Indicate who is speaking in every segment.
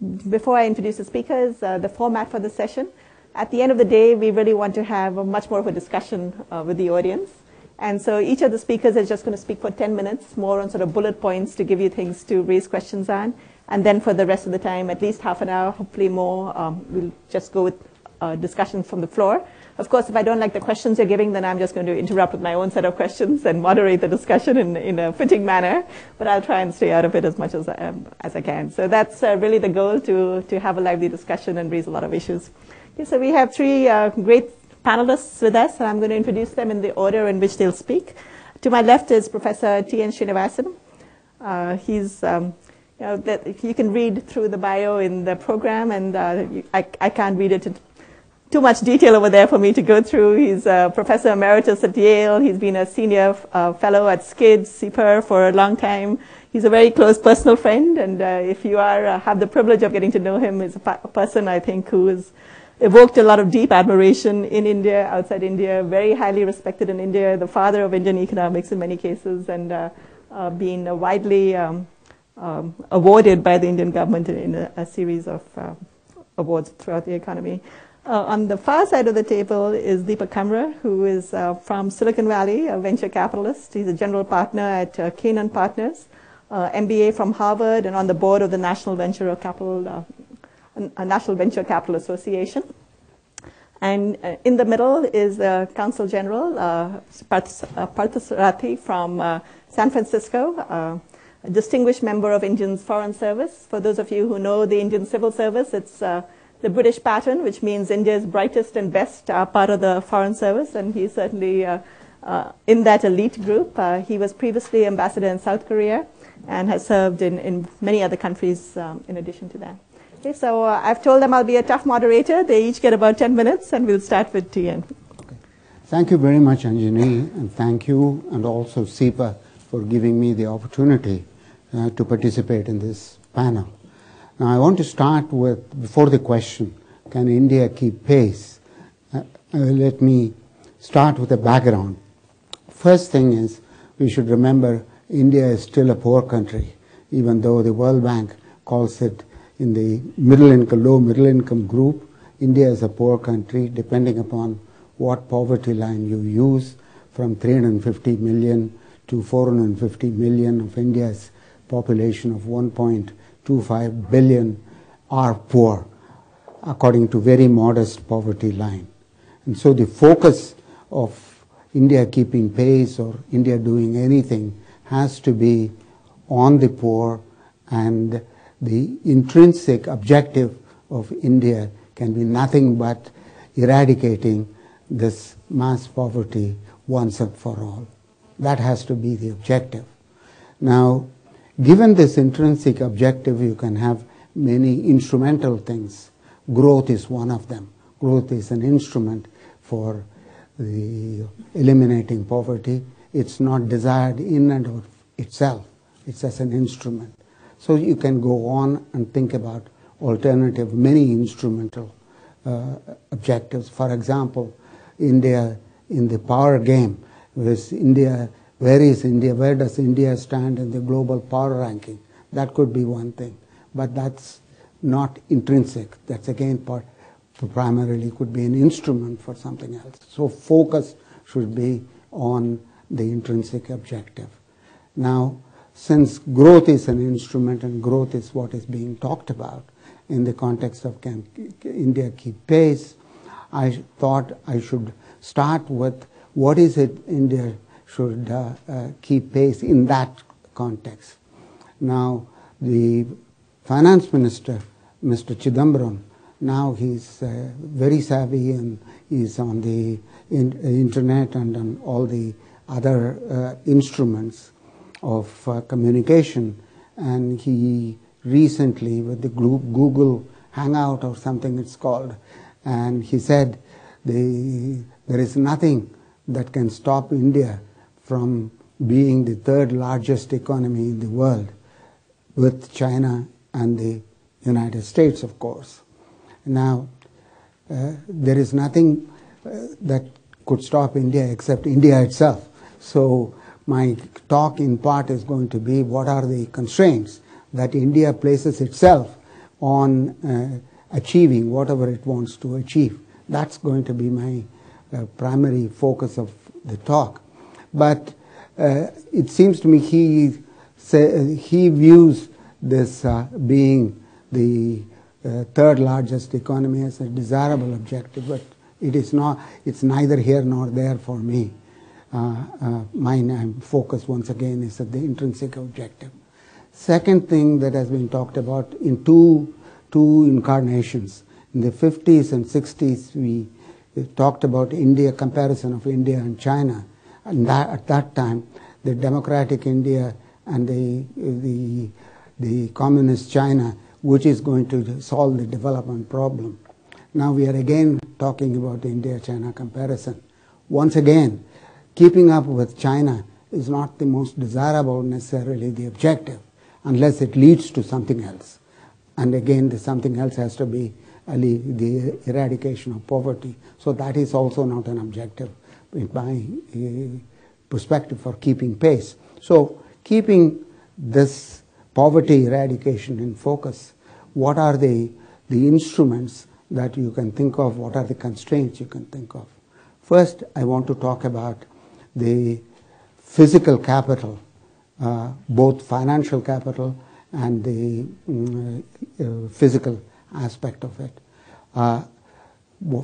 Speaker 1: Before I introduce the speakers, the format for the session, at the end of the day, we really want to have much more of a discussion with the audience. And so each of the speakers is just going to speak for 10 minutes, more on sort of bullet points to give you things to raise questions on. And then for the rest of the time, at least half an hour, hopefully more, we'll just go with discussion from the floor. Of course, if I don't like the questions you're giving, then I'm just going to interrupt with my own set of questions and moderate the discussion in a fitting manner. But I'll try and stay out of it as much as I can. So that's really the goal, to have a lively discussion and raise a lot of issues. Okay, so we have three great panelists with us, and I'm going to introduce them in the order in which they'll speak. To my left is Professor T.N. Srinivasan. He's you can read through the bio in the program, and I can't read it in too much detail over there for me to go through. He's a Professor Emeritus at Yale. He's been a senior fellow at SCID, SIEPR for a long time. He's a very close personal friend, and if you have the privilege of getting to know him, he's a person, I think, who has evoked a lot of deep admiration in India, outside India, very highly respected in India, the father of Indian economics in many cases, and been widely awarded by the Indian government in a series of awards throughout the economy. On the far side of the table is Deepak Kamra, who is from Silicon Valley, a venture capitalist. He's a general partner at Canaan Partners, MBA from Harvard, and on the board of the National Venture Capital Association. And in the middle is Consul General Parthasarathi from San Francisco, a distinguished member of Indian's Foreign Service. For those of you who know the Indian Civil Service, it's the British pattern, which means India's brightest and best are part of the Foreign Service, and he's certainly in that elite group. He was previously ambassador in South Korea and has served in many other countries in addition to that. Okay, so I've told them I'll be a tough moderator. They each get about 10 minutes, and we'll start with TN.
Speaker 2: Okay. Thank you very much, Anjini, and thank you and also SIEPR for giving me the opportunity to participate in this panel. Now, I want to start with, before the question, can India keep pace? Let me start with a background. First thing is, we should remember India is still a poor country, even though the World Bank calls it in the low middle income group. India is a poor country, depending upon what poverty line you use, from 350 million to 450 million of India's population of 1.25 billion are poor, according to very modest poverty line. And so the focus of India keeping pace or India doing anything has to be on the poor, and the intrinsic objective of India can be nothing but eradicating this mass poverty once and for all. That has to be the objective. Now, given this intrinsic objective, you can have many instrumental things. Growth is one of them. Growth is an instrument for the eliminating poverty. It's not desired in and of itself. It's as an instrument. So you can go on and think about alternative, many instrumental objectives. For example, India in the power game, where does India stand in the global power ranking? That could be one thing, but that's not intrinsic. That's again primarily could be an instrument for something else. So focus should be on the intrinsic objective. Now, since growth is an instrument and growth is what is being talked about in the context of can India keep pace, I thought I should start with what is it India should keep pace in that context. Now, the finance minister, Mr. Chidambaram, now he's very savvy and he's on the internet and on all the other instruments of communication, and he recently, with the group Google Hangout or something it's called, and he said there is nothing that can stop India from being the third largest economy in the world, with China and the United States, of course. Now, there is nothing that could stop India except India itself. So my talk in part is going to be what are the constraints that India places itself on achieving whatever it wants to achieve. That's going to be my primary focus of the talk. But it seems to me he views this being the third largest economy as a desirable objective, but it is not. It's neither here nor there for me. My focus once again is at the intrinsic objective. Second thing that has been talked about in two incarnations. In the 50s and 60s, we talked about India, comparison of India and China. And at that time, the democratic India and the communist China, which is going to solve the development problem. Now we are again talking about the India-China comparison. Once again, keeping up with China is not the most desirable, necessarily the objective, unless it leads to something else. And again, the something else has to be the eradication of poverty. So that is also not an objective in my perspective for keeping pace. So keeping this poverty eradication in focus, what are the instruments that you can think of? What are the constraints you can think of? First, I want to talk about the physical capital, both financial capital and the physical aspect of it.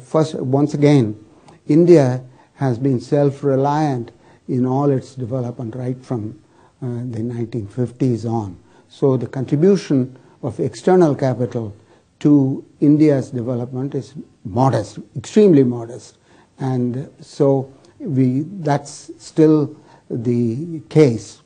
Speaker 2: First, once again, India has been self-reliant in all its development right from the 1950s on. So the contribution of external capital to India's development is modest, extremely modest. And so that's still the case.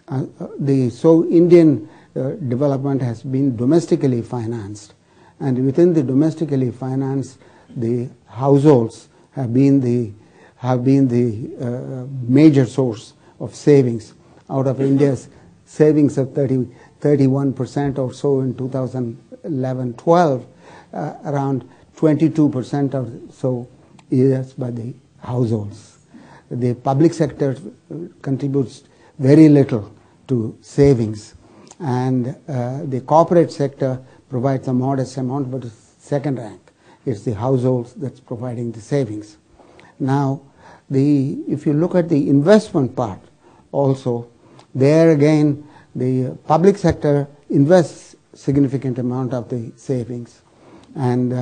Speaker 2: So Indian development has been domestically financed, and within the domestically financed, the households have been the major source of savings. Out of India's savings of 31% or so in 2011-12, around 22% or so is by the households. The public sector contributes very little to savings, and the corporate sector provides a modest amount, but it's second rank. It's the households that's providing the savings. Now, if you look at the investment part also, there again, the public sector invests significant amount of the savings, and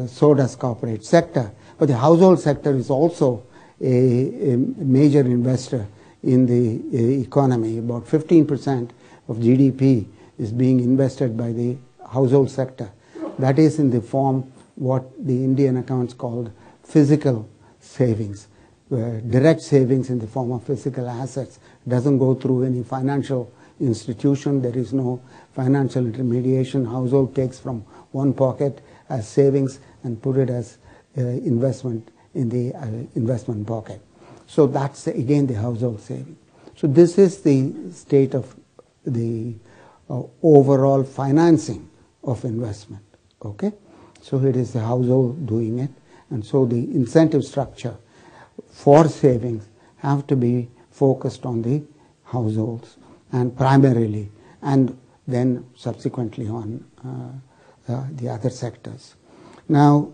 Speaker 2: so does corporate sector. But the household sector is also a major investor in the economy. About 15% of GDP is being invested by the household sector. That is in the form what the Indian accounts called physical savings, direct savings in the form of physical assets. It doesn't go through any financial institution. There is no financial intermediation. Household takes from one pocket as savings and put it as investment in the investment pocket. So that's again the household saving. So this is the state of the overall financing of investment. Okay, so it is the household doing it, and so the incentive structure for savings have to be focused on the households and primarily, and then subsequently on the other sectors. Now,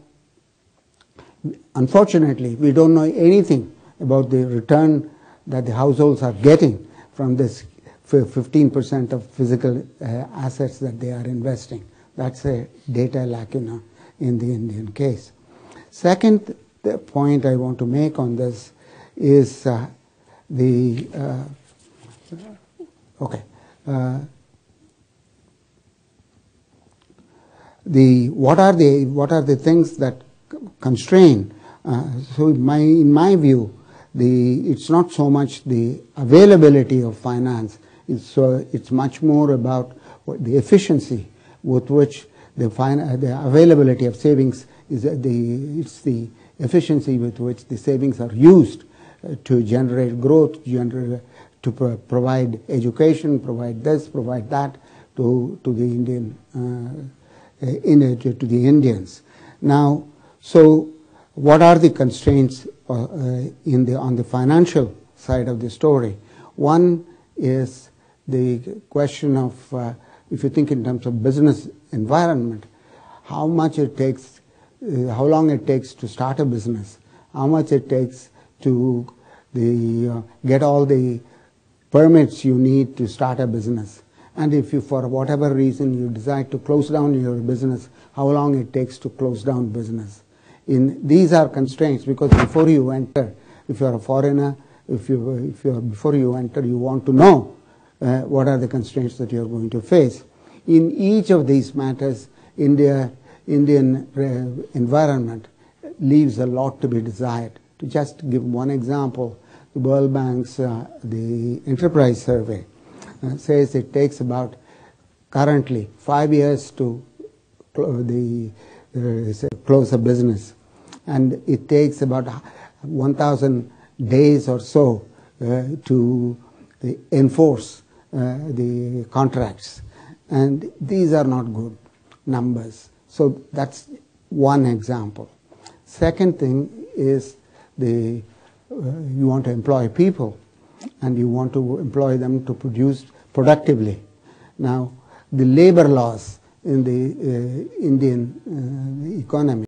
Speaker 2: unfortunately, we don't know anything about the return that the households are getting from this 15% of physical assets that they are investing. That's a data lacuna in the Indian case. Second point I want to make on this is what are the things that constrain? So in my view, it's not so much the availability of finance. It's much more about the efficiency with which the availability of savings is it's the efficiency with which the savings are used to generate growth, to provide education, provide this, provide that to the Indian to the Indians. Now, so what are the constraints on the financial side of the story? One is the question of if you think in terms of business environment, how much it takes, how long it takes to start a business, how much it takes to get all the permits you need to start a business. And if you, for whatever reason, you decide to close down your business, how long it takes to close down business. These are constraints, because before you enter, if you're a foreigner, before you enter, you want to know what are the constraints that you're going to face. In each of these matters, Indian environment leaves a lot to be desired. To just give one example, the World Bank's the enterprise survey says it takes about currently 5 years to close a business, and it takes about 1,000 days or so to enforce the contracts, and these are not good numbers. So that's one example. Second thing is you want to employ people, and you want to employ them to produce productively. Now, the labor laws in the Indian economy